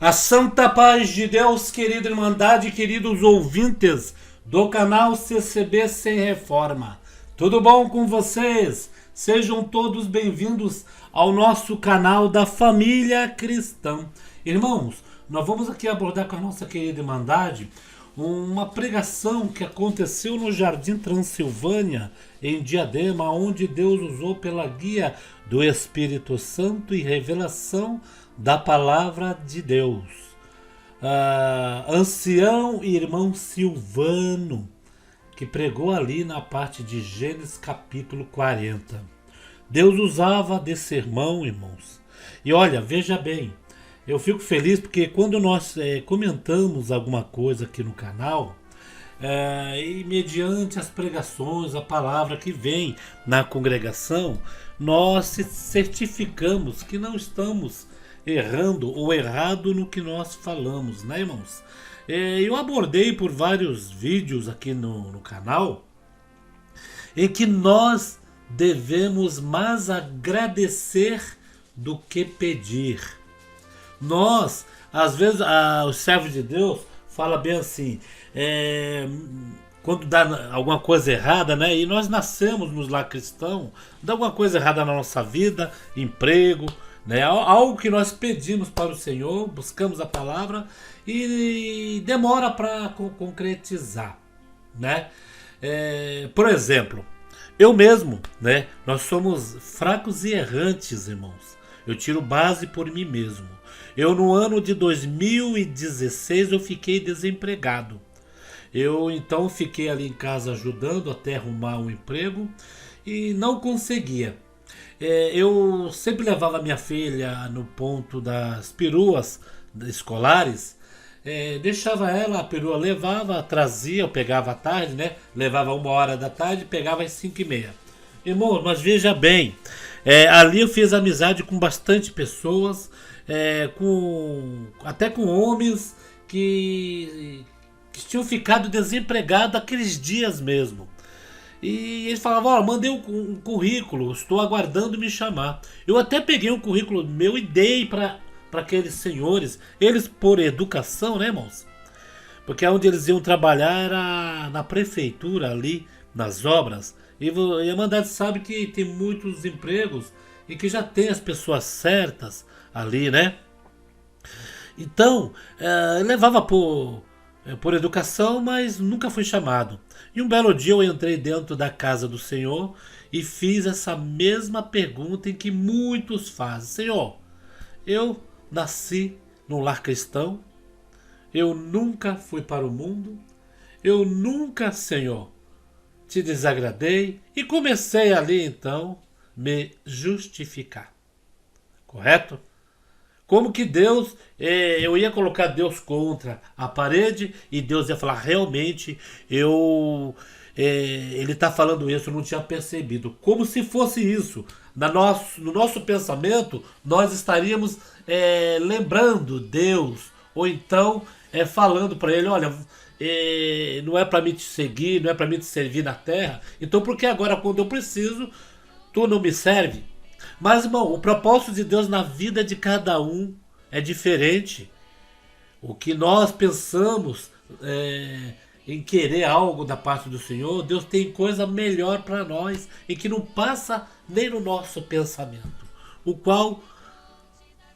A santa paz de Deus, querida Irmandade, queridos ouvintes do canal CCB Sem Reforma. Tudo bom com vocês? Sejam todos bem-vindos ao nosso canal da Família Cristã. Irmãos, nós vamos aqui abordar com a nossa querida Irmandade uma pregação que aconteceu no Jardim Transilvânia, em Diadema, onde Deus usou pela guia do Espírito Santo e revelação da Palavra de Deus. Ancião irmão Silvano, que pregou ali na parte de Gênesis capítulo 40. Deus usava desse sermão, irmãos. E olha, veja bem, eu fico feliz porque quando nós comentamos alguma coisa aqui no canal, e mediante as pregações, a palavra que vem na congregação, nós se certificamos que não estamos errando ou errado no que nós falamos, né, irmãos? Eu abordei por vários vídeos aqui no canal em que nós devemos mais agradecer do que pedir. Nós, às vezes, os servos de Deus falam bem assim, quando dá alguma coisa errada, né? E nós nascemos nos lar cristão, dá alguma coisa errada na nossa vida, emprego, né? Algo que nós pedimos para o Senhor, buscamos a palavra e demora para concretizar, né? Por exemplo, eu mesmo, né? Nós somos fracos e errantes, irmãos. Eu tiro base por mim mesmo. Eu no ano de 2016 eu fiquei desempregado. Eu então fiquei ali em casa ajudando até arrumar um emprego e não conseguia. Eu sempre levava minha filha no ponto das peruas escolares, deixava ela, a perua levava, trazia, eu pegava à tarde, né? Levava 1 hora da tarde, pegava às 5h30. Irmão, mas veja bem, ali eu fiz amizade com bastante pessoas, até com homens que tinham ficado desempregados aqueles dias mesmo. E eles falavam, ó, mandei um currículo, estou aguardando me chamar. Eu até peguei um currículo meu e dei para aqueles senhores, eles por educação, né, irmãos? Porque onde eles iam trabalhar era na prefeitura ali, nas obras. E a Irmandade sabe que tem muitos empregos e que já tem as pessoas certas ali, né? Então, levava por educação, mas nunca fui chamado. E um belo dia eu entrei dentro da casa do Senhor e fiz essa mesma pergunta em que muitos fazem. Senhor, eu nasci num lar cristão, eu nunca fui para o mundo, eu nunca, Senhor, te desagradei, e comecei ali então me justificar. Correto? Como que Deus, eu ia colocar Deus contra a parede e Deus ia falar, realmente, ele está falando isso, eu não tinha percebido. Como se fosse isso. No nosso pensamento, nós estaríamos lembrando Deus, ou então falando para ele, olha, não é para mim te seguir, não é para mim te servir na terra, então por que agora quando eu preciso, tu não me serve? Mas, irmão, o propósito de Deus na vida de cada um é diferente. O que nós pensamos em querer algo da parte do Senhor, Deus tem coisa melhor para nós e que não passa nem no nosso pensamento. O qual,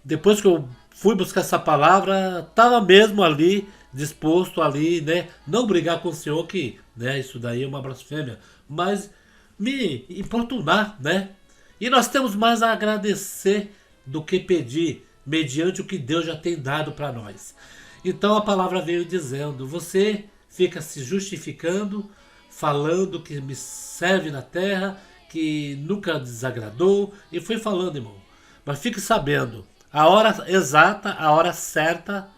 depois que eu fui buscar essa palavra, estava mesmo ali, disposto ali, né? Não brigar com o Senhor, que isso daí é uma blasfêmia, mas me importunar, né? E nós temos mais a agradecer do que pedir, mediante o que Deus já tem dado para nós. Então a palavra veio dizendo, você fica se justificando, falando que me serve na terra, que nunca desagradou, e foi falando, irmão. Mas fique sabendo, a hora exata, a hora certa,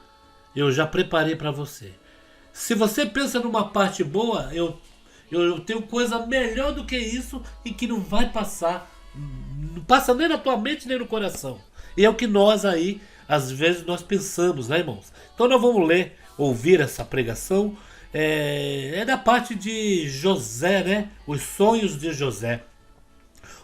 eu já preparei para você. Se você pensa numa parte boa, eu tenho coisa melhor do que isso e que não vai passar. Não passa nem na tua mente nem no coração. E é o que nós aí, às vezes, nós pensamos, né, irmãos? Então nós vamos ouvir essa pregação. É da parte de José, né? Os sonhos de José.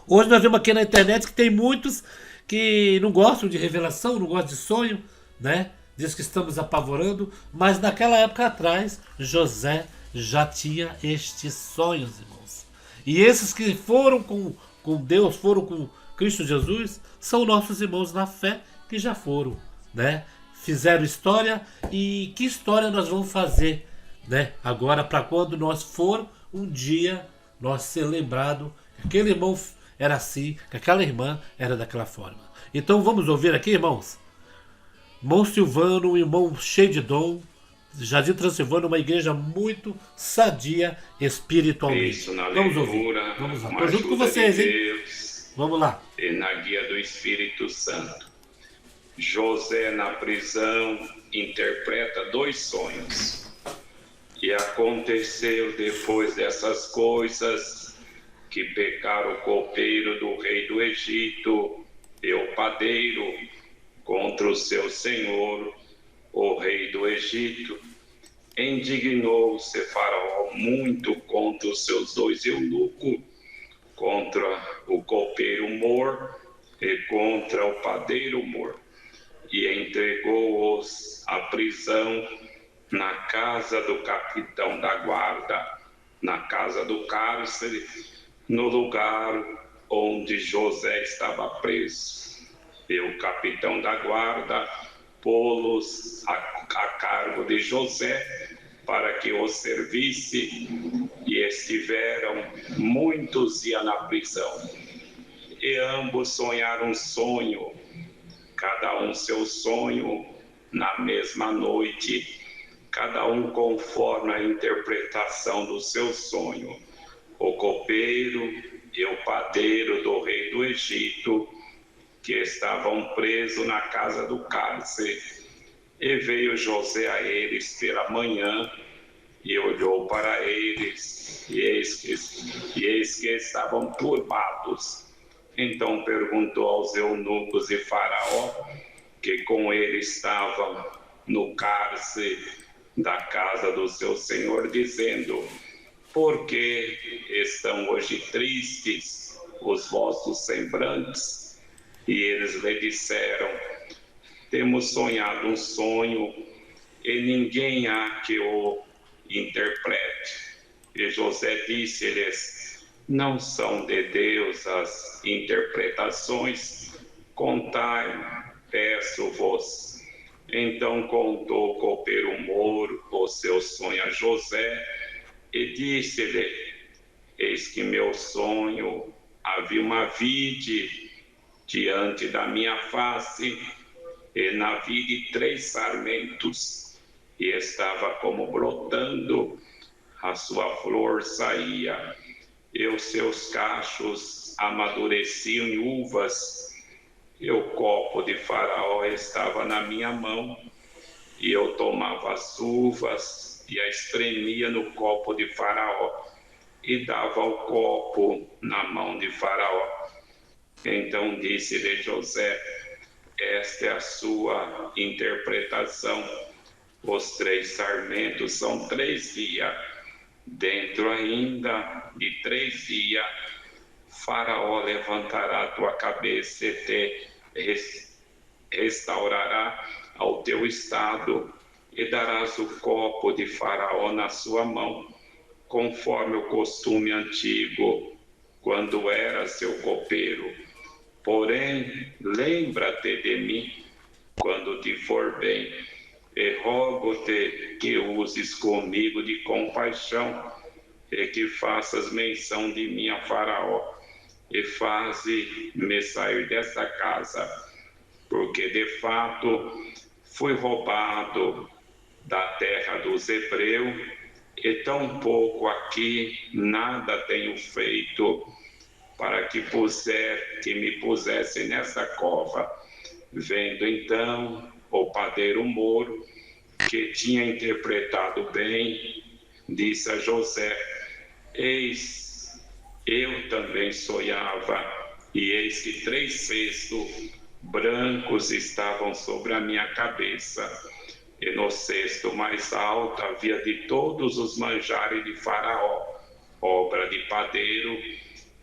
Hoje nós vemos aqui na internet que tem muitos que não gostam de revelação, não gostam de sonho, né? diz que estamos apavorando, mas naquela época atrás, José já tinha estes sonhos, irmãos. E esses que foram com Deus, foram com Cristo Jesus, são nossos irmãos na fé que já foram, né? Fizeram história, e que história nós vamos fazer, né? Agora, para quando nós for um dia nós ser lembrado que aquele irmão era assim, que aquela irmã era daquela forma. Então vamos ouvir aqui, irmãos. Irmão Silvano, um irmão cheio de dom. Jardim Transilvânia, uma igreja muito sadia espiritualmente. Isso, na Vamos leitura, ouvir. Vamos lá. com a Tô junto com ajuda vocês, de hein? Deus Vamos lá. e na guia do Espírito Santo. José, na prisão, interpreta 2 sonhos. E aconteceu depois dessas coisas que pecaram o copeiro do rei do Egito e o padeiro contra o seu senhor, o rei do Egito. Indignou-se Faraó muito contra os seus 2 eunucos, contra o copeiro Mor e contra o padeiro Mor, e entregou-os à prisão na casa do capitão da guarda, na casa do cárcere, no lugar onde José estava preso. E o capitão da guarda pô-los a cargo de José para que o servisse, e estiveram muitos dias na prisão. E ambos sonharam um sonho, cada um seu sonho, na mesma noite, cada um conforme a interpretação do seu sonho. O copeiro e o padeiro do rei do Egito, que estavam presos na casa do cárcere. E veio José a eles pela manhã, e olhou para eles, e eis que estavam turbados. Então perguntou aos eunucos de Faraó, que com ele estavam no cárcere da casa do seu senhor, dizendo: por que estão hoje tristes os vossos semblantes? E eles lhe disseram: temos sonhado um sonho, e ninguém há que o interprete. E José disse-lhes: não são de Deus as interpretações, contai, peço-vos. Então contou o copeiro Mor o seu sonho a José, e disse-lhe: eis que meu sonho, havia uma vide diante da minha face, e na vide 3 sarmentos, e estava como brotando, a sua flor saía, e os seus cachos amadureciam em uvas, e o copo de Faraó estava na minha mão, e eu tomava as uvas e a espremia no copo de Faraó, e dava o copo na mão de Faraó. Então disse-lhe José: esta é a sua interpretação. Os 3 sarmentos são 3 dias. Dentro ainda de 3 dias, Faraó levantará a tua cabeça e te restaurará ao teu estado, e darás o copo de Faraó na sua mão, conforme o costume antigo, quando era seu copeiro. Porém, lembra-te de mim quando te for bem, e rogo-te que uses comigo de compaixão, e que faças menção de mim a Faraó, e faze-me sair desta casa, porque de fato fui roubado da terra dos hebreus, e tão pouco aqui nada tenho feito, para que me pusesse nessa cova. Vendo então o padeiro Mor, que tinha interpretado bem, disse a José: eis, eu também sonhava, e eis que 3 cestos brancos estavam sobre a minha cabeça, e no cesto mais alto havia de todos os manjares de Faraó, obra de padeiro,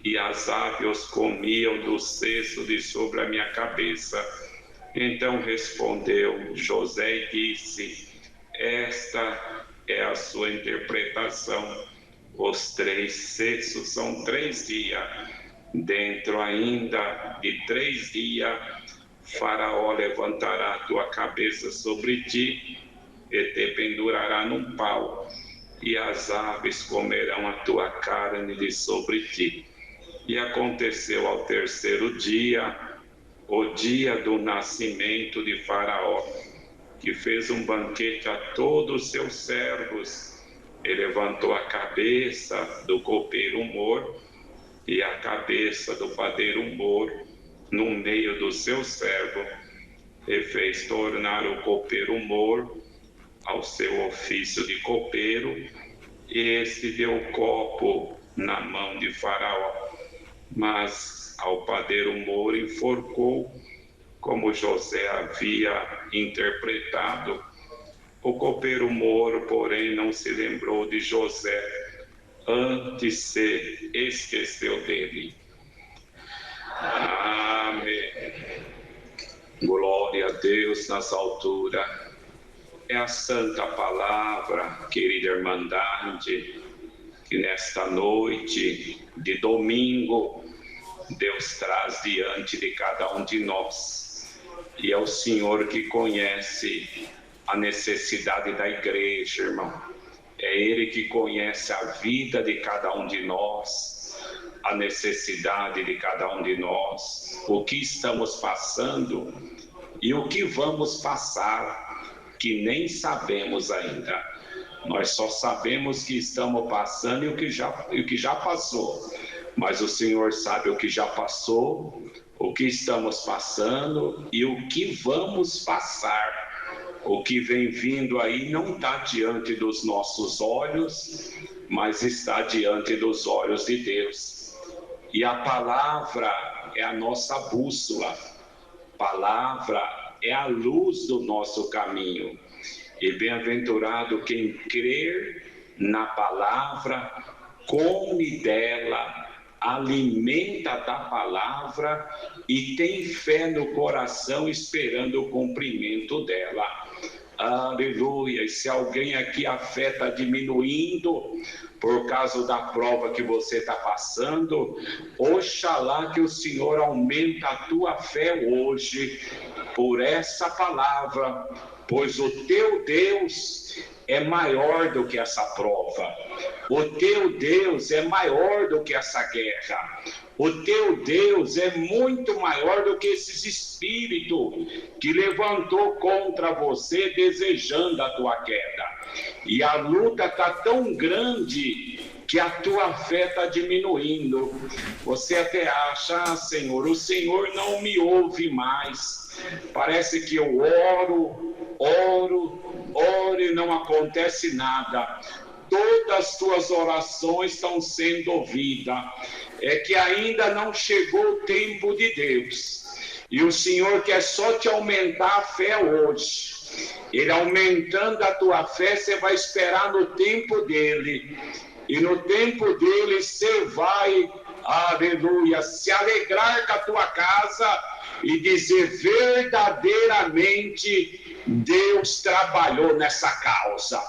e as aves comiam do cesto de sobre a minha cabeça. Então respondeu José e disse: esta é a sua interpretação. Os 3 cestos são 3 dias. Dentro ainda de 3 dias, Faraó levantará a tua cabeça sobre ti e te pendurará num pau, e as aves comerão a tua carne de sobre ti. E aconteceu ao 3º dia, o dia do nascimento de Faraó, que fez um banquete a todos os seus servos, e levantou a cabeça do copeiro mor e a cabeça do padeiro mor no meio do seu servo, e fez tornar o copeiro mor ao seu ofício de copeiro, e este deu o copo na mão de Faraó. Mas ao padeiro mor enforcou, como José havia interpretado. O copeiro mor, porém, não se lembrou de José, antes se esqueceu dele. Amém. Glória a Deus nas alturas. É a santa palavra, querida Irmandade, que nesta noite de domingo Deus traz diante de cada um de nós. E é o Senhor que conhece a necessidade da igreja, irmão. É Ele que conhece a vida de cada um de nós, a necessidade de cada um de nós, o que estamos passando e o que vamos passar, que nem sabemos ainda. Nós só sabemos que estamos passando e o que já passou. Mas o Senhor sabe o que já passou, o que estamos passando e o que vamos passar. O que vem vindo aí não está diante dos nossos olhos, mas está diante dos olhos de Deus. E a palavra é a nossa bússola. A palavra é a luz do nosso caminho. E bem-aventurado quem crer na palavra, come dela, alimenta da palavra e tem fé no coração esperando o cumprimento dela. Aleluia! E se alguém aqui a fé está diminuindo por causa da prova que você está passando, oxalá que o Senhor aumente a tua fé hoje por essa palavra, pois o teu Deus é maior do que essa prova. O teu Deus é maior do que essa guerra. O teu Deus é muito maior do que esses espíritos que levantou contra você desejando a tua queda. E a luta está tão grande que a tua fé está diminuindo. Você até acha, Senhor, o Senhor não me ouve mais. Parece que eu oro e não acontece nada. Todas as tuas orações estão sendo ouvidas. É que ainda não chegou o tempo de Deus. E o Senhor quer só te aumentar a fé hoje. Ele aumentando a tua fé, você vai esperar no tempo dele. E no tempo dele você vai, aleluia, se alegrar com a tua casa e dizer verdadeiramente Deus trabalhou nessa causa.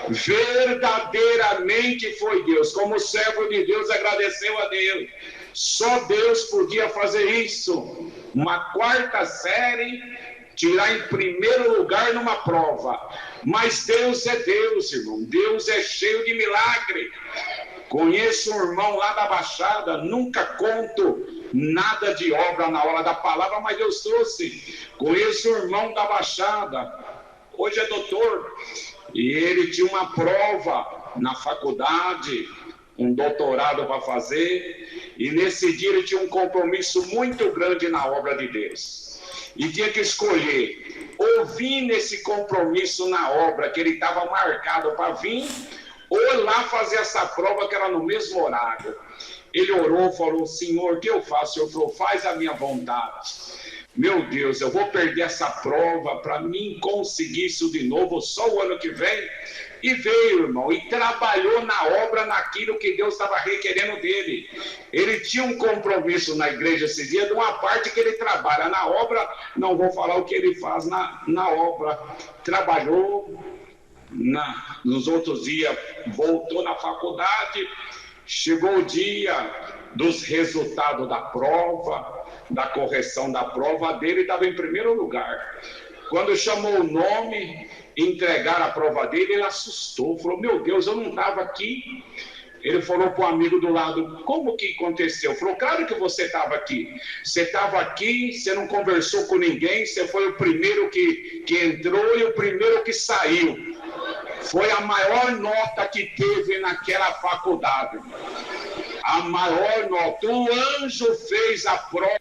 Verdadeiramente foi Deus. Como servo de Deus agradeceu a Deus. Só Deus podia fazer isso. Uma 4ª série, tirar em primeiro lugar numa prova. Mas Deus é Deus, irmão. Deus é cheio de milagre. Conheço um irmão lá da Baixada, nunca conto nada de obra na hora da palavra, mas Deus trouxe. Conheço um irmão da Baixada, hoje é doutor, e ele tinha uma prova na faculdade, um doutorado para fazer, e nesse dia ele tinha um compromisso muito grande na obra de Deus. E tinha que escolher, ou vir nesse compromisso na obra que ele estava marcado para vir, ou lá fazer essa prova que era no mesmo horário. Ele orou, falou: Senhor, o que eu faço? O Senhor falou: faz a minha vontade. Meu Deus, eu vou perder essa prova para mim conseguir isso de novo só o ano que vem. E veio, irmão, e trabalhou na obra, naquilo que Deus estava requerendo dele. Ele tinha um compromisso na igreja esse dia, de uma parte que ele trabalha na obra, não vou falar o que ele faz na obra. Trabalhou, nos outros dias voltou na faculdade, chegou o dia dos resultados da prova, da correção da prova dele, estava em primeiro lugar. Quando chamou o nome, entregaram a prova dele, ele assustou, falou, meu Deus, eu não estava aqui. Ele falou para o amigo do lado, como que aconteceu? Falou, claro que você estava aqui. Você estava aqui, você não conversou com ninguém, você foi o primeiro que entrou e o primeiro que saiu. Foi a maior nota que teve naquela faculdade. A maior nota. O anjo fez a prova.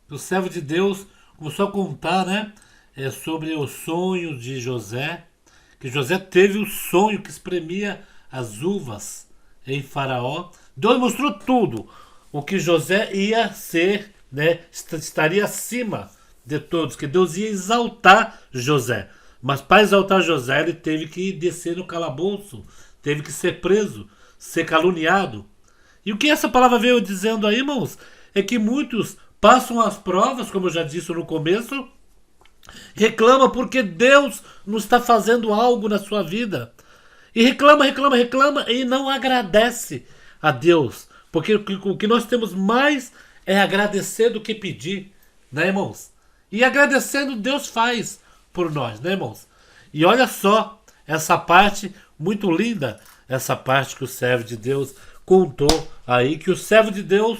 O servo de Deus começou a contar, né? Sobre o sonho de José. Que José teve o sonho que espremia as uvas em Faraó. Deus mostrou tudo. O que José ia ser, né? Estaria acima de todos. Que Deus ia exaltar José. Mas para exaltar José, ele teve que descer no calabouço. Teve que ser preso. Ser caluniado. E o que essa palavra veio dizendo aí, irmãos? É que muitos passam as provas, como eu já disse no começo, reclama porque Deus não está fazendo algo na sua vida. E reclama e não agradece a Deus. Porque o que nós temos mais é agradecer do que pedir, né, irmãos? E agradecendo Deus faz por nós, né, irmãos? E olha só essa parte muito linda, essa parte que o servo de Deus contou aí, que o servo de Deus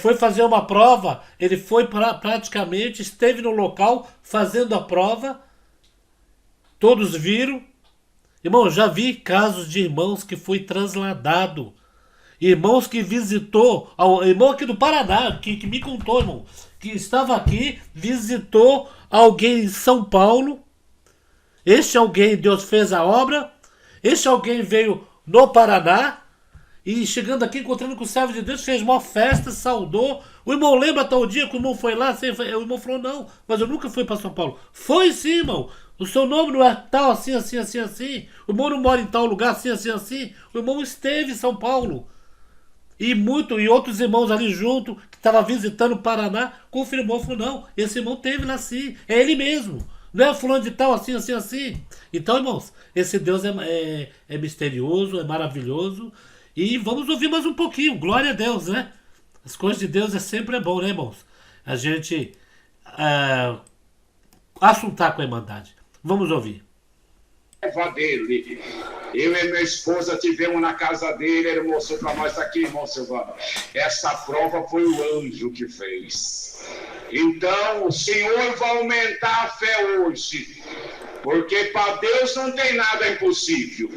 foi fazer uma prova, ele foi praticamente, esteve no local fazendo a prova, todos viram. Irmão, já vi casos de irmãos que foi transladado, irmãos que visitou, irmão aqui do Paraná, que me contou, irmão, que estava aqui, visitou alguém em São Paulo, este alguém, Deus fez a obra, este alguém veio no Paraná, e chegando aqui, encontrando com o servo de Deus, fez uma festa, saudou. O irmão lembra tal dia que o irmão foi lá? O irmão falou, não, mas eu nunca fui para São Paulo. Foi sim, irmão. O seu nome não é tal, assim, assim, assim, assim. O irmão não mora em tal lugar, assim, assim, assim. O irmão esteve em São Paulo. E outros irmãos ali junto, que estavam visitando o Paraná, confirmou, falou, não, esse irmão teve lá sim. É ele mesmo. Não é fulano de tal, assim, assim, assim. Então, irmãos, esse Deus é misterioso, é maravilhoso. E vamos ouvir mais um pouquinho. Glória a Deus, né? As coisas de Deus sempre bom, né, irmãos? A gente assuntar com a Irmandade. Vamos ouvir. Dele. Eu e minha esposa tivemos na casa dele, ele mostrou para nós aqui, irmão Silvano. Essa prova foi o anjo que fez. Então, o Senhor vai aumentar a fé hoje, porque para Deus não tem nada impossível.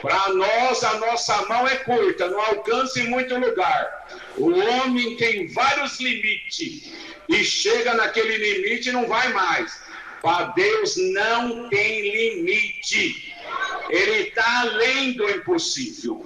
Para nós, a nossa mão é curta, não alcança em muito lugar. O homem tem vários limites e chega naquele limite e não vai mais. Para Deus não tem limite. Ele está além do impossível.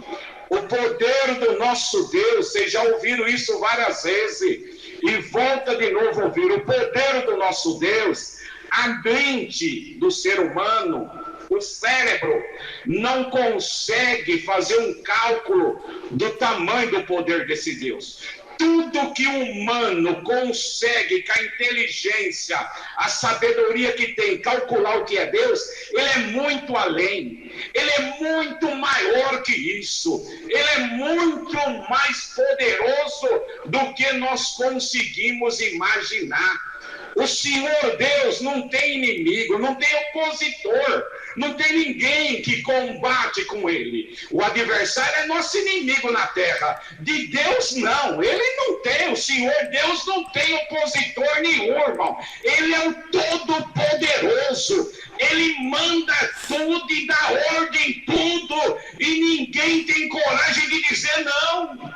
O poder do nosso Deus, vocês já ouviram isso várias vezes e volta de novo a ouvir. O poder do nosso Deus, a mente do ser humano, o cérebro não consegue fazer um cálculo do tamanho do poder desse Deus. Tudo que o humano consegue, com a inteligência, a sabedoria que tem, calcular o que é Deus, ele é muito além. Ele é muito maior que isso. Ele é muito mais poderoso do que nós conseguimos imaginar. O Senhor Deus não tem inimigo, não tem opositor, não tem ninguém que combate com ele. O adversário é nosso inimigo na terra. De Deus não, ele não tem, o Senhor Deus não tem opositor nenhum, irmão. Ele é o Todo-Poderoso, ele manda tudo e dá ordem em tudo, e ninguém tem coragem de dizer não.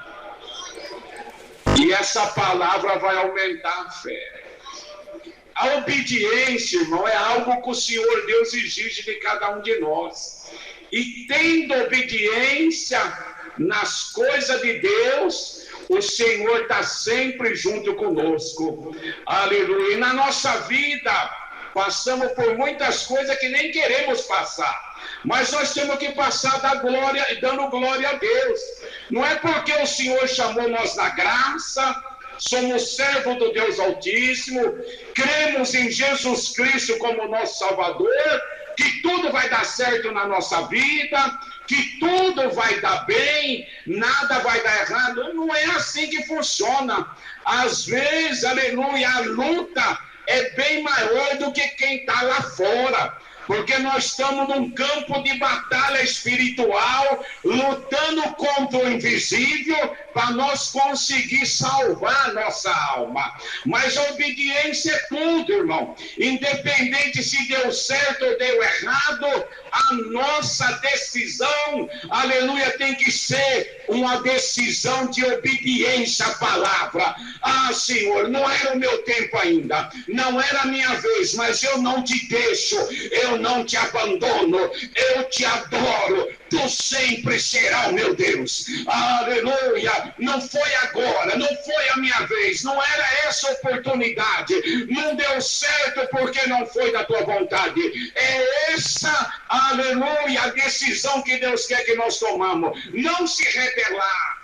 E essa palavra vai aumentar a fé. A obediência, irmão, é algo que o Senhor Deus exige de cada um de nós. E tendo obediência, nas coisas de Deus, o Senhor está sempre junto conosco. Aleluia. E na nossa vida, passamos por muitas coisas que nem queremos passar. Mas nós temos que passar dando glória a Deus. Não é porque o Senhor chamou nós na graça, somos servos do Deus Altíssimo, cremos em Jesus Cristo como nosso Salvador, que tudo vai dar certo na nossa vida, que tudo vai dar bem, nada vai dar errado. Não é assim que funciona. Às vezes, aleluia, a luta é bem maior do que quem está lá fora. Porque nós estamos num campo de batalha espiritual, lutando contra o invisível, para nós conseguir salvar a nossa alma. Mas a obediência é tudo, irmão. Independente se deu certo ou deu errado, a nossa decisão, aleluia, tem que ser uma decisão de obediência à palavra. Ah, Senhor, não era o meu tempo ainda, não era a minha vez, mas eu não te deixo, eu não te abandono, eu te adoro, tu sempre serás o meu Deus. Aleluia. Não foi agora, não foi a minha vez, não era essa oportunidade, não deu certo porque não foi da tua vontade. É essa, aleluia, a decisão que Deus quer que nós tomamos. Não se rebelar,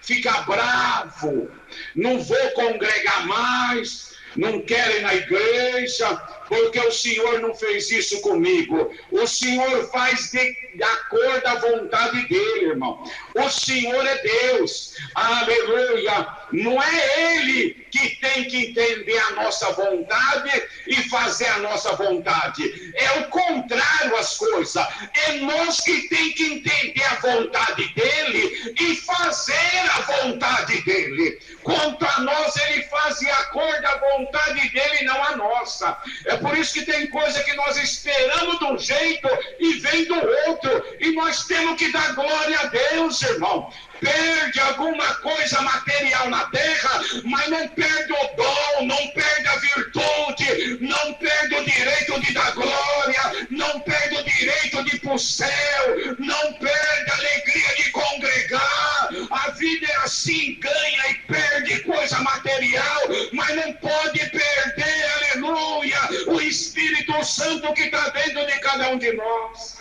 ficar bravo, não vou congregar mais, não quero ir na igreja, porque o Senhor não fez isso comigo. O Senhor faz de acordo à vontade dele, irmão. O Senhor é Deus, aleluia. Não é Ele que tem que entender a nossa vontade e fazer a nossa vontade. É o contrário as coisas. É nós que tem que entender a vontade dele e fazer a vontade dele. Quanto a nós, ele faz de acordo à vontade dele, não a nossa. É por isso que tem coisa que nós esperamos de um jeito e vem do outro. E nós temos que dar glória a Deus, irmão. Perde alguma coisa material na terra, mas não perde o dom, não perde a virtude, não perde o direito de dar glória, não perde o direito de ir para o céu, não perde a alegria de congregar. A vida é assim, ganha e perde coisa material, mas não pode perder, aleluia, o Espírito Santo que está dentro de cada um de nós.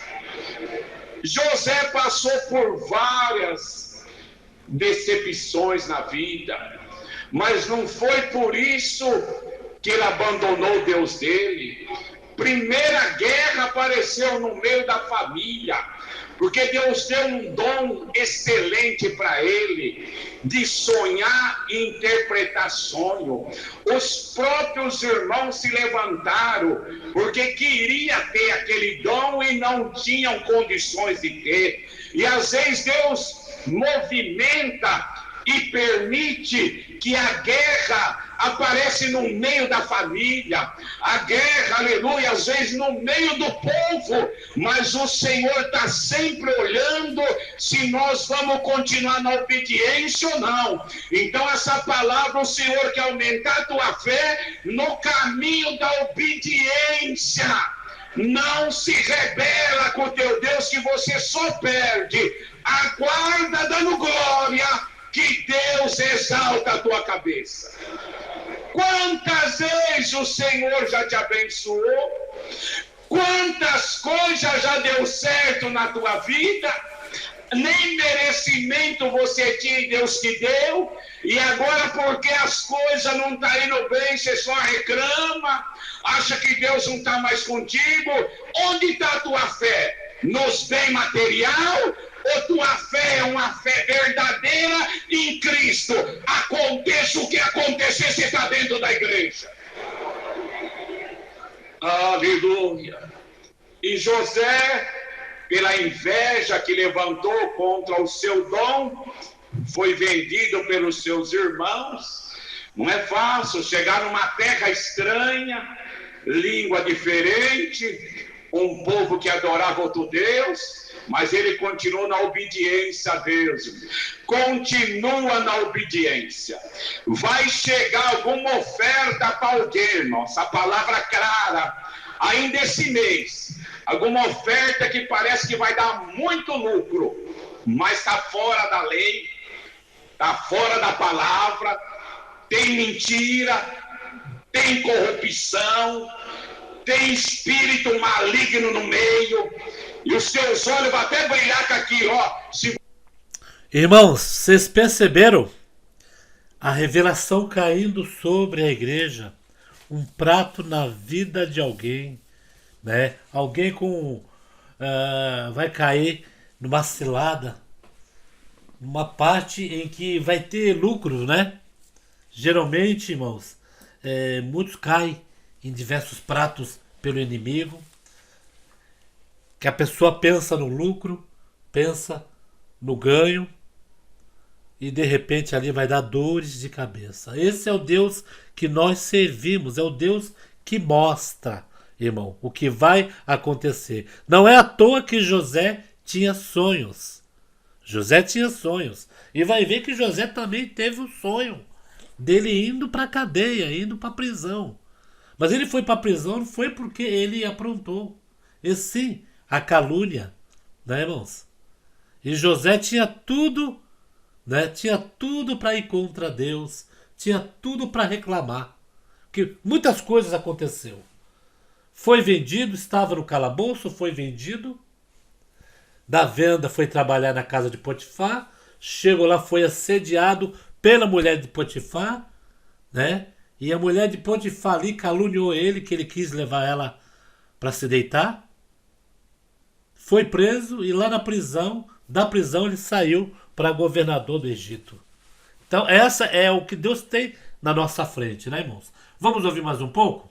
José passou por várias decepções na vida, mas não foi por isso que ele abandonou Deus dele. Primeira guerra apareceu no meio da família, porque Deus deu um dom excelente para ele, de sonhar e interpretar sonho. Os próprios irmãos se levantaram, porque queria ter aquele dom e não tinham condições de ter. E às vezes Deus movimenta e permite que a guerra aparece no meio da família, a guerra, aleluia, às vezes no meio do povo, mas o Senhor está sempre olhando se nós vamos continuar na obediência ou não. Então essa palavra, o Senhor quer aumentar a tua fé no caminho da obediência. Não se rebela com o teu Deus, que você só perde. Aguarda dando glória, que Deus exalta a tua cabeça. Quantas vezes o Senhor já te abençoou? Quantas coisas já deu certo na tua vida? Nem merecimento você tinha e Deus te deu, e agora porque as coisas não estão indo bem, você só reclama, acha que Deus não está mais contigo. Onde está a tua fé? Nos bens material? Ou tua fé é uma fé verdadeira em Cristo? Aconteça o que acontecer, você está dentro da igreja. Aleluia. E José, pela inveja que levantou contra o seu dom, foi vendido pelos seus irmãos. Não é fácil chegar numa terra estranha, língua diferente, um povo que adorava outro Deus, mas ele continuou na obediência a Deus. Continua na obediência. Vai chegar alguma oferta para alguém, irmão. Essa palavra clara, ainda esse mês. Alguma oferta que parece que vai dar muito lucro. mas está fora da lei, está fora da palavra, tem mentira, tem corrupção, tem espírito maligno no meio, e os seus olhos vão até brilhar com aquilo, ó. Irmãos, vocês perceberam a revelação caindo sobre a igreja? Um prato na vida de alguém, né? Alguém vai cair numa cilada, numa parte em que vai ter lucro, né? Geralmente, irmãos, muitos caem em diversos pratos pelo inimigo, que a pessoa pensa no lucro, pensa no ganho, e de repente ali vai dar dores de cabeça. Esse é o Deus que nós servimos, é o Deus que mostra, irmão, o que vai acontecer. Não é à toa que José tinha sonhos. José tinha sonhos. E vai ver que José também teve um sonho dele indo para a cadeia, indo para a prisão. Mas ele foi para a prisão não foi porque ele aprontou, e sim a calúnia, né, irmãos? E José tinha tudo, né? Tinha tudo para ir contra Deus, tinha tudo para reclamar, que muitas coisas aconteceu. Foi vendido, estava no calabouço, foi vendido. Da venda foi trabalhar na casa de Potifar, chegou lá, foi assediado pela mulher de Potifar, né? E a mulher de Potifar ali caluniou ele, que ele quis levar ela para se deitar. Foi preso e lá na prisão, da prisão ele saiu para governador do Egito. Então essa é o que Deus tem na nossa frente, né, irmãos? Vamos ouvir mais um pouco?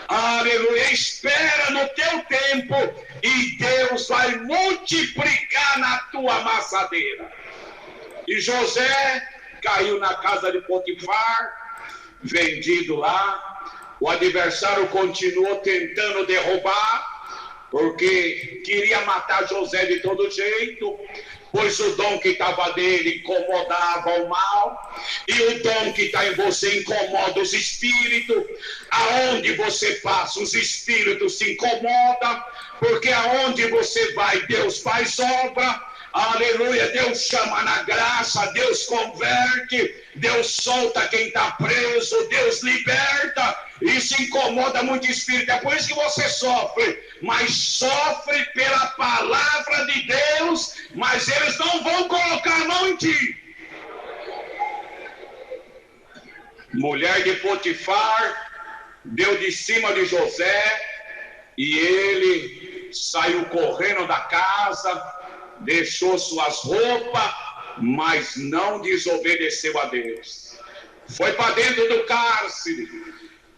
Aleluia, espera no teu tempo e Deus vai multiplicar na tua amassadeira. E José caiu na casa de Potifar, vendido lá. O adversário continuou tentando derrubar, porque queria matar José de todo jeito, pois o dom que estava dele incomodava o mal, e o dom que está em você incomoda os espíritos. Aonde você passa, os espíritos se incomodam, porque aonde você vai, Deus faz obra. Aleluia, Deus chama na graça, Deus converte, Deus solta quem está preso, Deus liberta. Isso incomoda muito o espírito, é por isso que você sofre, mas sofre pela palavra de Deus, mas eles não vão colocar a mão em ti. Mulher de Potifar deu de cima de José e ele saiu correndo da casa, deixou suas roupas, mas não desobedeceu a Deus. Foi para dentro do cárcere,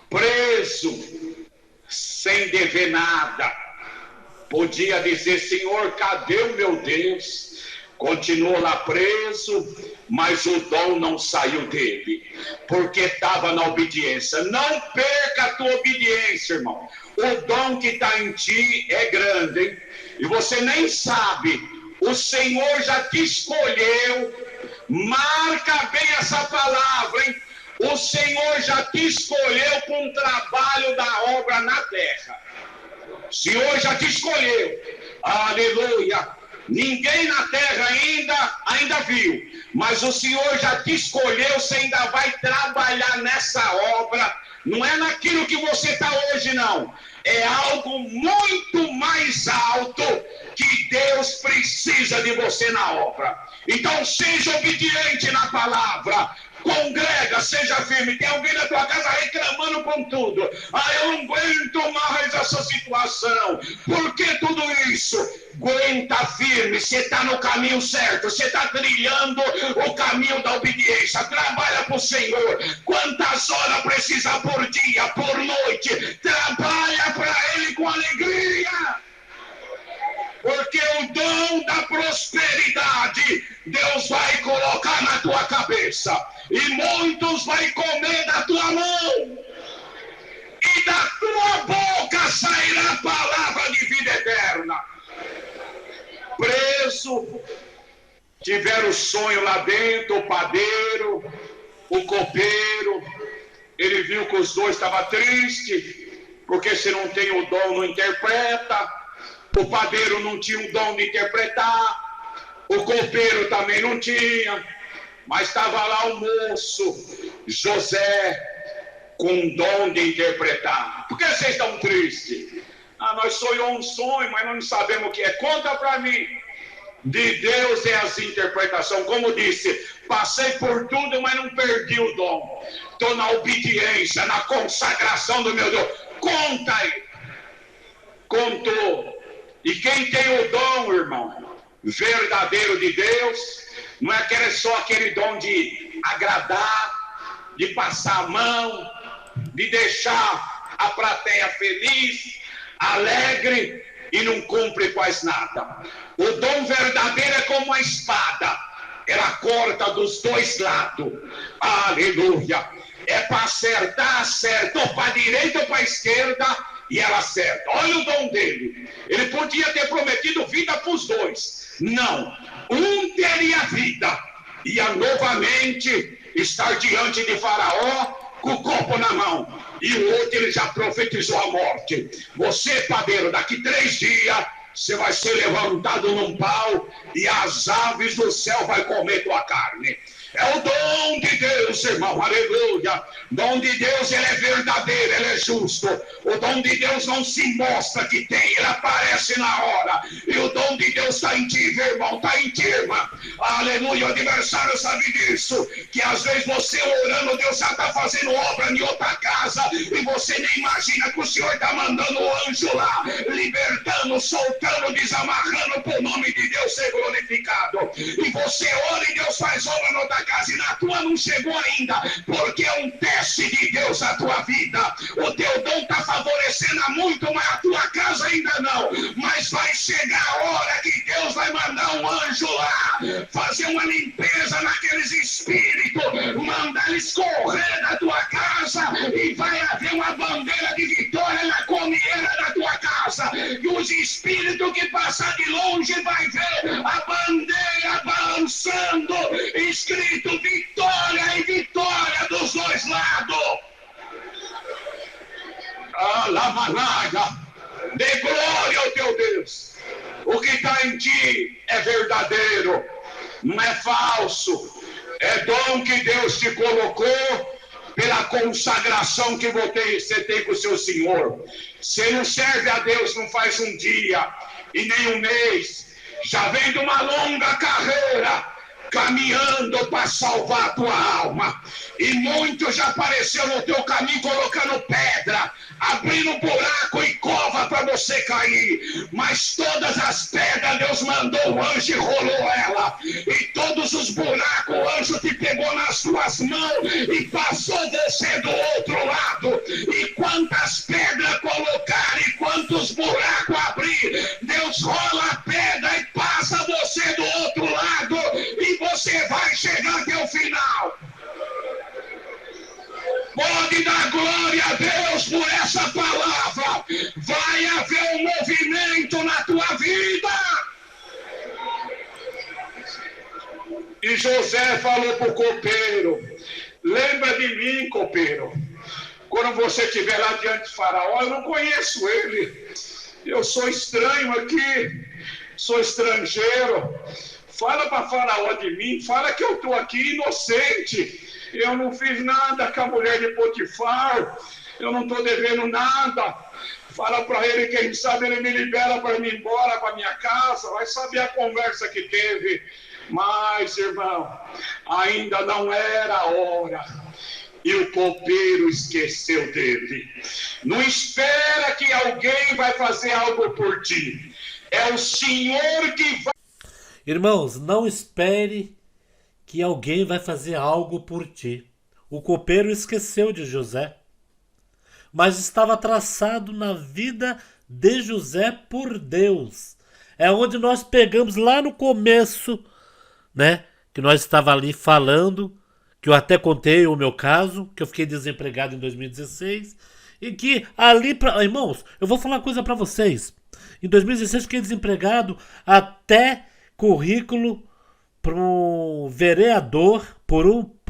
preso, sem dever nada. Podia dizer: Senhor, cadê o meu Deus? Continuou lá preso, mas o dom não saiu dele, porque estava na obediência. Não perca a tua obediência, irmão. O dom que está em ti é grande, hein? E você nem sabe. O Senhor já te escolheu. Marca bem essa palavra, hein? O Senhor já te escolheu para um trabalho da obra na terra. O Senhor já te escolheu. Aleluia. Ninguém na terra ainda viu, mas o Senhor já te escolheu. Você ainda vai trabalhar nessa obra. Não é naquilo que você está hoje, não. É algo muito mais alto que Deus precisa de você na obra. Então seja obediente na palavra. Congrega, seja firme. Tem alguém na tua casa reclamando com tudo. Eu não aguento mais essa situação. Por que tudo isso? Aguenta firme. Você está no caminho certo. Você está trilhando o caminho da obediência. Trabalha para o Senhor. Quantas horas precisa por dia, por noite? Trabalha para Ele com alegria. Porque o dom da prosperidade Deus vai colocar na tua cabeça. E muitos vai comer da tua mão. E da tua boca sairá a palavra de vida eterna. Preso, tiveram sonho lá dentro, o padeiro, o copeiro. Ele viu que os dois estavam tristes, porque se não tem o dom não interpreta. O padeiro não tinha o dom de interpretar, o copeiro também não tinha, mas estava lá o moço José com o dom de interpretar. Por que vocês estão tristes? Nós sonhamos um sonho, mas não sabemos o que é. Conta para mim. De Deus é as interpretações. Como disse, passei por tudo, mas não perdi o dom. Estou na obediência, na consagração do meu Deus. Conta aí. Contou. E quem tem o dom, irmão, verdadeiro de Deus, não é só aquele dom de agradar, de passar a mão, de deixar a plateia feliz, alegre e não cumpre quase nada. O dom verdadeiro é como uma espada, ela corta dos dois lados. Aleluia! É para acertar, acerta, ou para a direita ou para a esquerda, e ela acerta. Olha o dom dele. Ele podia ter prometido vida para os dois. Não. Um teria vida. Ia novamente estar diante de Faraó com o copo na mão. E o outro ele já profetizou a morte. Você, padeiro, daqui 3 dias você vai ser levantado num pau e as aves do céu vai comer tua carne. É o dom de Deus, irmão, aleluia. O dom de Deus, ele é verdadeiro, ele é justo. O dom de Deus não se mostra que tem, ele aparece na hora. E o dom de Deus está em ti, meu irmão, está em ti, irmã. Aleluia, o adversário sabe disso. Que às vezes você orando, Deus já está fazendo obra em outra casa. E você nem imagina que o Senhor está mandando o anjo lá, libertando, soltando, desamarrando, para o nome de Deus ser glorificado. E você ora e Deus faz obra na outra casa e na tua não chegou ainda, porque é um teste de Deus a tua vida. O teu dom está favorecendo a muito, mas a tua casa ainda não. Mas vai chegar a hora que Deus vai mandar um anjo lá, fazer uma limpeza naqueles espíritos, mandar eles correr da tua casa e vai haver uma bandeira de vitória na comieira da tua casa. E os espíritos que passar de longe vai ver a bandeira balançando, escrito vitória e vitória dos dois lados. Alamanada, dê glória ao teu Deus. O que está em ti é verdadeiro, não é falso. É dom que Deus te colocou pela consagração que você tem com o seu Senhor. Você não serve a Deus, não faz um dia e nem um mês. Já vem de uma longa carreira, caminhando para salvar a tua alma. E muito já apareceu no teu caminho colocando pedra, abrindo buraco e cova para você cair. Mas todas as pedras Deus mandou o anjo e rolou ela. E todos os buracos o anjo te pegou nas tuas mãos e passou você do outro lado. E quantas pedras colocar e quantos buracos abrir, Deus rola a pedra e passa você do outro lado. E você vai chegar até o final. Pode dar glória a Deus por essa palavra. Vai haver um movimento na tua vida. E José falou para o copeiro: lembra de mim, copeiro, quando você estiver lá diante de Faraó. Eu não conheço ele, eu sou estranho aqui, sou estrangeiro. Fala para Faraó de mim, fala que eu estou aqui inocente. Eu não fiz nada com a mulher de Potifar, eu não estou devendo nada. Fala para ele, quem sabe ele me libera para ir embora para minha casa, vai saber a conversa que teve. Mas, irmão, ainda não era a hora. E o copeiro esqueceu dele. Não espera que alguém vai fazer algo por ti. É o Senhor que vai. Irmãos, não espere que alguém vai fazer algo por ti. O copeiro esqueceu de José, mas estava traçado na vida de José por Deus. É onde nós pegamos lá no começo, né? Que nós estava ali falando, que eu até contei o meu caso, que eu fiquei desempregado em 2016, e que ali, irmãos, eu vou falar uma coisa para vocês. Em 2016 fiquei desempregado, até currículo para um vereador,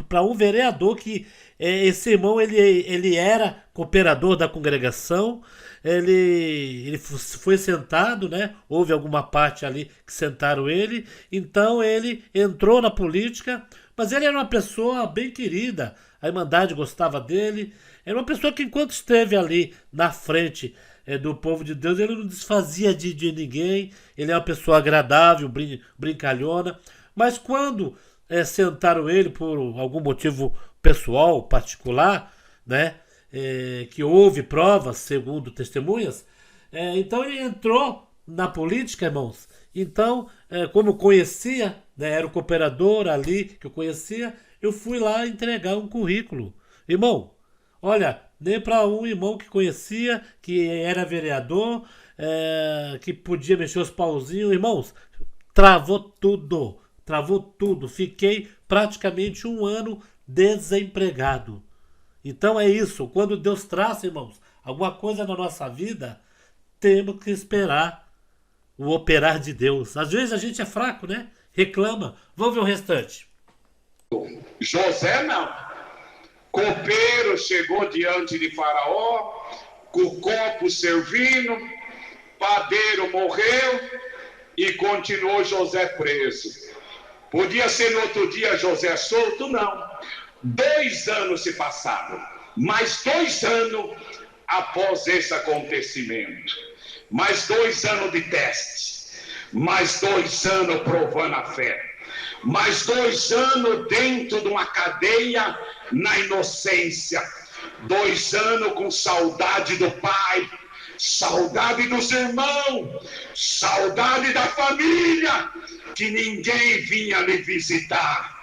para um vereador que esse irmão ele era cooperador da congregação. Ele foi sentado, né? Houve alguma parte ali que sentaram ele. Então ele entrou na política, mas ele era uma pessoa bem querida. A Irmandade gostava dele. Era uma pessoa que, enquanto esteve ali na frente do povo de Deus, ele não desfazia de ninguém. Ele é uma pessoa agradável, brincalhona. Mas quando sentaram ele por algum motivo pessoal, particular, né? Que houve provas, segundo testemunhas, então ele entrou na política, irmãos. Então, como eu conhecia, né, era o cooperador ali que eu conhecia, eu fui lá entregar um currículo. Irmão, olha, nem para um irmão que conhecia, que era vereador, que podia mexer os pauzinhos, irmãos, travou tudo. Travou tudo. Fiquei praticamente um ano desempregado. Então é isso. Quando Deus traz, irmãos, alguma coisa na nossa vida, temos que esperar o operar de Deus. Às vezes a gente é fraco, né? Reclama. Vamos ver o restante. José não. Copeiro chegou diante de Faraó, com o copo servindo, padeiro morreu e continuou José preso. Podia ser no outro dia José solto? Não. 2 anos se passaram. Mais 2 anos após esse acontecimento. Mais 2 anos de teste. Mais 2 anos provando a fé. Mais 2 anos dentro de uma cadeia na inocência. 2 anos com saudade do pai. Saudade dos irmãos. Saudade da família. Que ninguém vinha lhe visitar.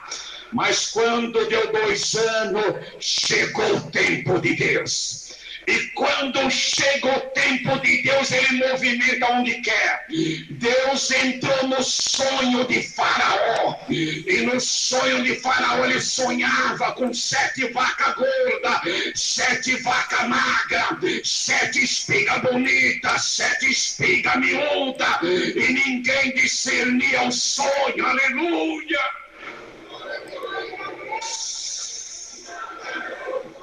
Mas quando deu 2 anos, chegou o tempo de Deus. E quando chega o tempo de Deus, ele movimenta onde quer. Deus entrou no sonho de Faraó. E no sonho de Faraó ele sonhava com 7 vacas gordas, 7 vacas magras, 7 espigas bonitas, 7 espigas miúdas. E ninguém discernia o sonho. Aleluia!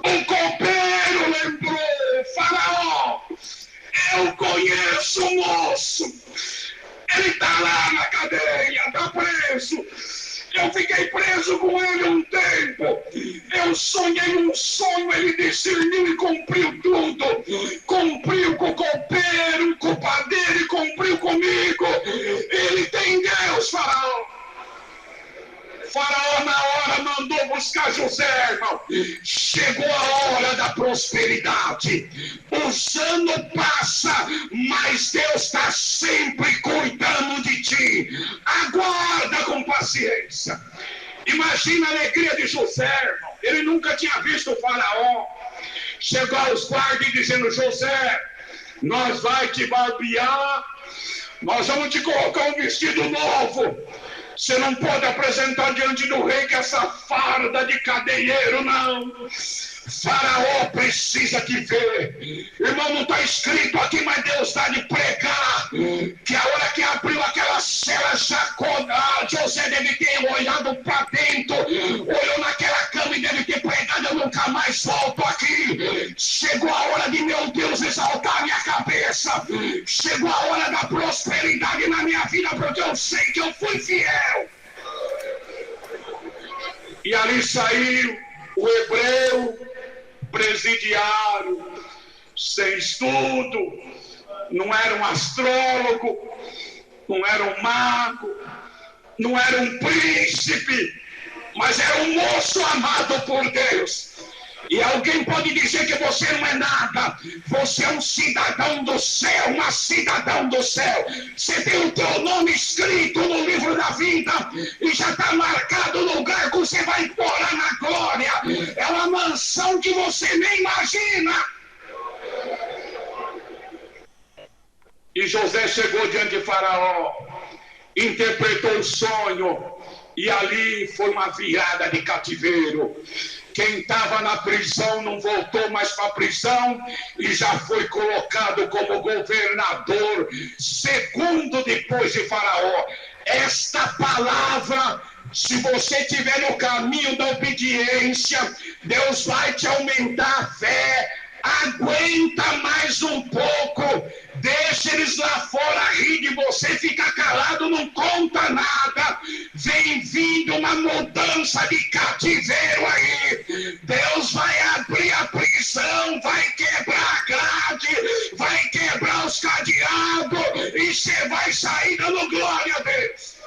O copeiro lembrou: Faraó, eu conheço o moço, ele está lá na cadeia, está preso. Eu fiquei preso com ele um tempo. Eu sonhei um sonho, ele discerniu e cumpriu tudo. Cumpriu com o copeiro, com o padeiro e cumpriu comigo. Ele tem Deus, Faraó. Faraó na hora mandou buscar José, irmão. Chegou a hora da prosperidade. Os anos passam, mas Deus está sempre cuidando de ti. Aguarda com paciência. Imagina a alegria de José, irmão. Ele nunca tinha visto o Faraó. Chegou aos guardas dizendo: José, nós vai te barbear, nós vamos te colocar um vestido novo. Você não pode apresentar diante do rei que essa farda de cadeieiro, não. Faraó precisa te ver. Irmão, não está escrito aqui, mas Deus está de pregar. Que a hora que abriu aquela cela, José deve ter olhado para dentro, olhou naquela cama e deve ter pregado: eu nunca mais volto aqui. Chegou a hora de, meu Deus, exaltar minha cabeça. Chegou a hora da prosperidade na minha vida, porque eu sei que eu fui fiel. E ali saiu o hebreu presidiário, sem estudo, não era um astrólogo, não era um mago, não era um príncipe, mas era um moço amado por Deus. E alguém pode dizer que você não é nada. Você é um cidadão do céu, uma cidadã do céu. Você tem o teu nome escrito no livro da vida e já está marcado o lugar que você vai morar na glória. É uma mansão que você nem imagina. E José chegou diante de Faraó, interpretou o sonho, e ali foi uma virada de cativeiro. Quem estava na prisão não voltou mais para a prisão e já foi colocado como governador, segundo depois de Faraó. Esta palavra Se você estiver no caminho da obediência, Deus vai te aumentar a fé. Aguenta mais um pouco. Deixa eles lá fora rir de você, fica calado, não conta nada. Vem vindo uma mudança de cativeiro aí. Deus vai abrir a prisão, vai quebrar a grade, vai quebrar os cadeados e você vai sair dando glória a Deus.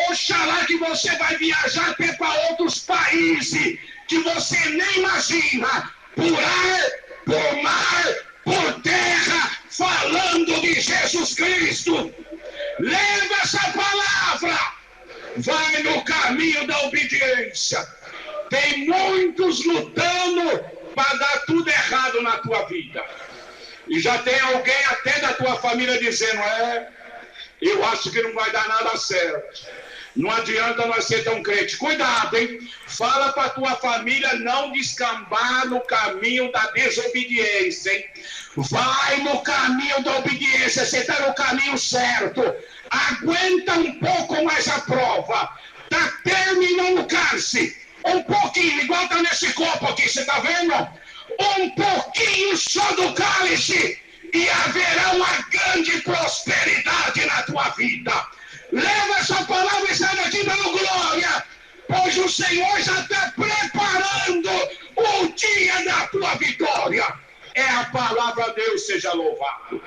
Oxalá que você vai viajar até para outros países que você nem imagina, por ar, por mar, por terra, falando de Jesus Cristo. Leva essa palavra, vai no caminho da obediência. Tem muitos lutando para dar tudo errado na tua vida. E já tem alguém até da tua família dizendo, eu acho que não vai dar nada certo. Não adianta nós ser tão crente. Cuidado, hein? Fala para tua família não descambar no caminho da desobediência, hein? Vai no caminho da obediência. Você está no caminho certo. Aguenta um pouco mais a prova. Está terminando o câncer. Um pouquinho, igual está nesse copo aqui, você está vendo? Um pouquinho só do cálice. E haverá uma grande prosperidade na tua vida. Leva essa palavra e sai daqui dando glória, pois o Senhor já está preparando o dia da tua vitória. É a palavra, Deus seja louvado.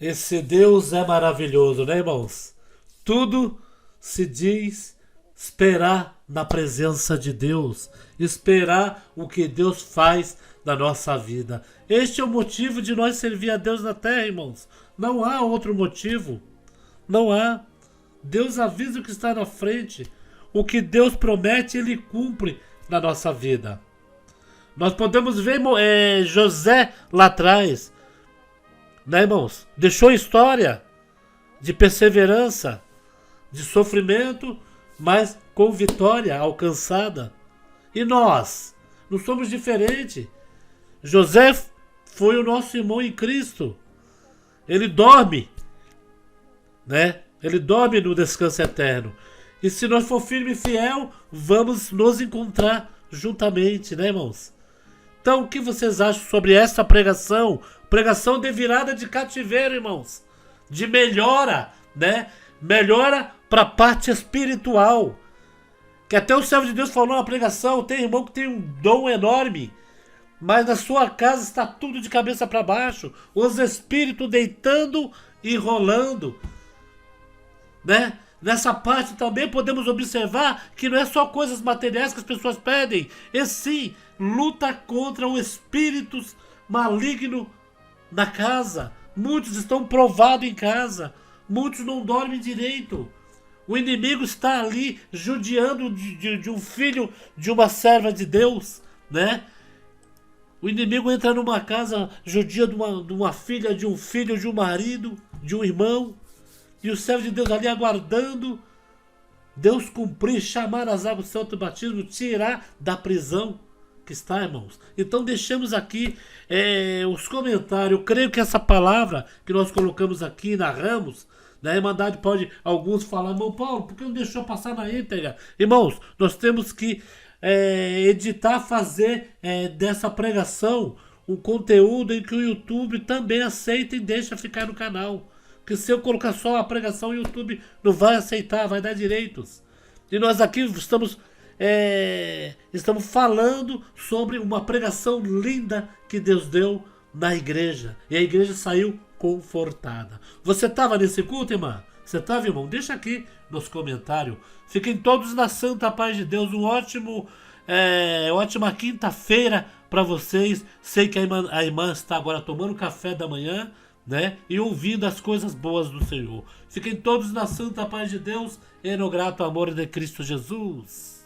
Esse Deus é maravilhoso, né, irmãos? Tudo se diz esperar na presença de Deus, esperar o que Deus faz na nossa vida. Este é o motivo de nós servir a Deus na terra, irmãos. Não há outro motivo. Não há. Deus avisa o que está na frente. O que Deus promete, Ele cumpre na nossa vida. Nós podemos ver José lá atrás, né, irmãos? Deixou história de perseverança, de sofrimento, mas com vitória alcançada. E nós não somos diferentes. José foi o nosso irmão em Cristo. Ele dorme, né? Ele dorme no descanso eterno. E se nós for firme e fiel, vamos nos encontrar juntamente, né, irmãos? Então, o que vocês acham sobre essa pregação? Pregação de virada de cativeiro, irmãos. De melhora, né? Melhora para a parte espiritual. Que até o servo de Deus falou na pregação, tem irmão que tem um dom enorme, mas na sua casa está tudo de cabeça para baixo. Os espíritos deitando e rolando, né? Nessa parte também podemos observar que não é só coisas materiais que as pessoas pedem, e sim luta contra o espírito maligno na casa. Muitos estão provados em casa, muitos não dormem direito. O inimigo está ali judiando de um filho de uma serva de Deus, né? O inimigo entra numa casa, judia de uma filha, de um filho, de um marido, de um irmão. E o servo de Deus ali aguardando Deus cumprir, chamar as águas do santo batismo, tirar da prisão que está, irmãos. Então deixamos aqui os comentários. Eu creio que essa palavra que nós colocamos aqui, narramos, na Irmandade pode alguns falar, irmão Paulo, por que não deixou passar na íntegra? Irmãos, nós temos que editar, fazer dessa pregação um conteúdo em que o YouTube também aceita e deixa ficar no canal. Porque se eu colocar só a pregação, o YouTube não vai aceitar, vai dar direitos. E nós aqui estamos falando sobre uma pregação linda que Deus deu na igreja. E a igreja saiu confortada. Você estava nesse culto, irmã? Você estava, irmão? Deixa aqui nos comentários. Fiquem todos na santa paz de Deus. Ótima quinta-feira para vocês. Sei que a irmã está agora tomando café da manhã, né? E ouvindo as coisas boas do Senhor. Fiquem todos na santa paz de Deus e no grato amor de Cristo Jesus.